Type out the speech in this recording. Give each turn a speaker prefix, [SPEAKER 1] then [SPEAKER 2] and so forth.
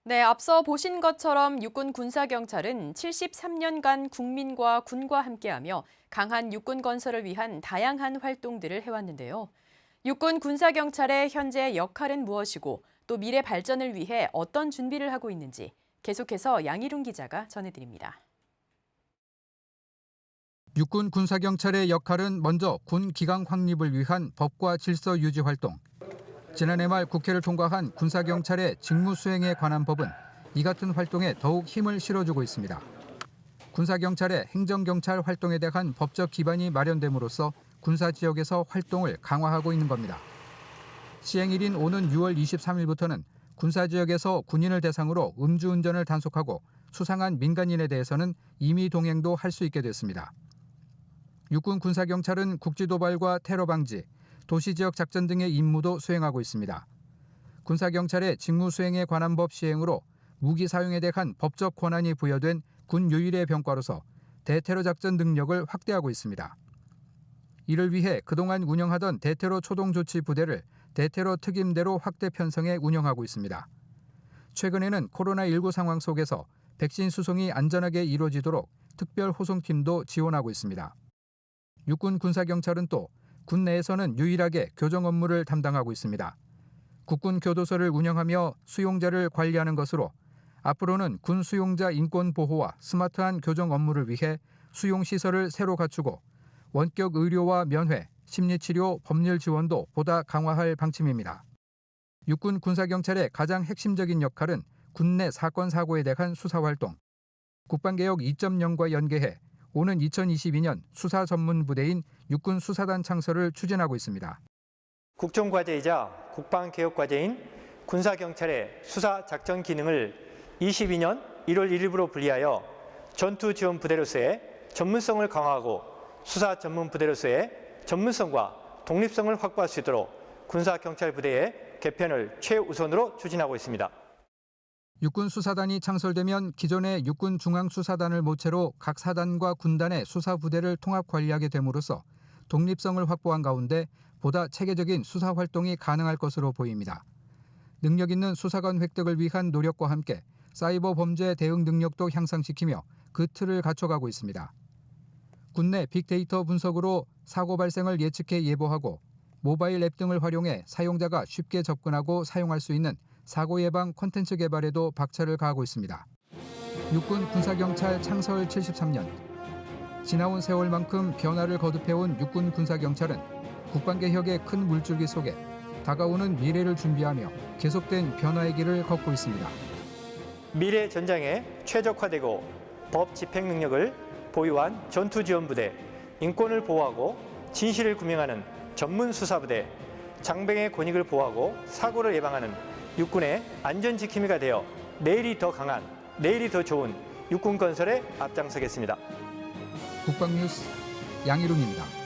[SPEAKER 1] 네, 앞서 보신 것처럼 육군 군사경찰은 73년간 국민과 군과 함께하며 강한 육군 건설을 위한 다양한 활동들을 해왔는데요. 육군 군사경찰의 현재 역할은 무엇이고 또 미래 발전을 위해 어떤 준비를 하고 있는지 계속해서 양희룬 기자가 전해드립니다.
[SPEAKER 2] 육군 군사경찰의 역할은 먼저 군 기강 확립을 위한 법과 질서 유지 활동. 지난해 말 국회를 통과한 군사경찰의 직무 수행에 관한 법은 이 같은 활동에 더욱 힘을 실어주고 있습니다. 군사경찰의 행정경찰 활동에 대한 법적 기반이 마련됨으로써 군사지역에서 활동을 강화하고 있는 겁니다. 시행일인 오는 6월 23일부터는 군사지역에서 군인을 대상으로 음주운전을 단속하고 수상한 민간인에 대해서는 임의 동행도 할 수 있게 됐습니다. 육군 군사경찰은 국지도발과 테러 방지, 도시지역 작전 등의 임무도 수행하고 있습니다. 군사경찰의 직무 수행에 관한 법 시행으로 무기 사용에 대한 법적 권한이 부여된 군 유일의 병과로서 대테러 작전 능력을 확대하고 있습니다. 이를 위해 그동안 운영하던 대테러 초동조치 부대를 대테러 특임대로 확대 편성해 운영하고 있습니다. 최근에는 코로나19 상황 속에서 백신 수송이 안전하게 이루어지도록 특별 호송팀도 지원하고 있습니다. 육군 군사경찰은 또 군 내에서는 유일하게 교정 업무를 담당하고 있습니다. 국군 교도소를 운영하며 수용자를 관리하는 것으로 앞으로는 군 수용자 인권 보호와 스마트한 교정 업무를 위해 수용시설을 새로 갖추고 원격 의료와 면회, 심리치료, 법률 지원도 보다 강화할 방침입니다. 육군 군사경찰의 가장 핵심적인 역할은 군내 사건 사고에 대한 수사활동, 국방개혁 2.0과 연계해 오는 2022년 수사 전문 부대인 육군 수사단 창설을 추진하고 있습니다.
[SPEAKER 3] 국정과제이자 국방개혁과제인 군사경찰의 수사작전 기능을 22년 1월 1일부로 분리하여 전투지원부대로서의 전문성을 강화하고 수사 전문 부대로서의 전문성과 독립성을 확보할 수 있도록 군사경찰부대의 개편을 최우선으로 추진하고 있습니다.
[SPEAKER 2] 육군 수사단이 창설되면 기존의 육군 중앙수사단을 모체로 각 사단과 군단의 수사부대를 통합 관리하게 됨으로써 독립성을 확보한 가운데 보다 체계적인 수사 활동이 가능할 것으로 보입니다. 능력 있는 수사관 획득을 위한 노력과 함께 사이버 범죄 대응 능력도 향상시키며 그 틀을 갖춰가고 있습니다. 군내 빅데이터 분석으로 사고 발생을 예측해 예보하고 모바일 앱 등을 활용해 사용자가 쉽게 접근하고 사용할 수 있는 사고 예방 콘텐츠 개발에도 박차를 가하고 있습니다. 육군 군사경찰 창설 73년. 지나온 세월만큼 변화를 거듭해온 육군 군사경찰은 국방개혁의 큰 물줄기 속에 다가오는 미래를 준비하며 계속된 변화의 길을 걷고 있습니다.
[SPEAKER 3] 미래 전장에 최적화되고 법 집행 능력을 보유한 전투지원부대, 인권을 보호하고 진실을 규명하는 전문수사부대, 장병의 권익을 보호하고 사고를 예방하는 육군의 안전지킴이가 되어 내일이 더 강한, 내일이 더 좋은 육군 건설에 앞장서겠습니다.
[SPEAKER 2] 국방뉴스 양희룬입니다.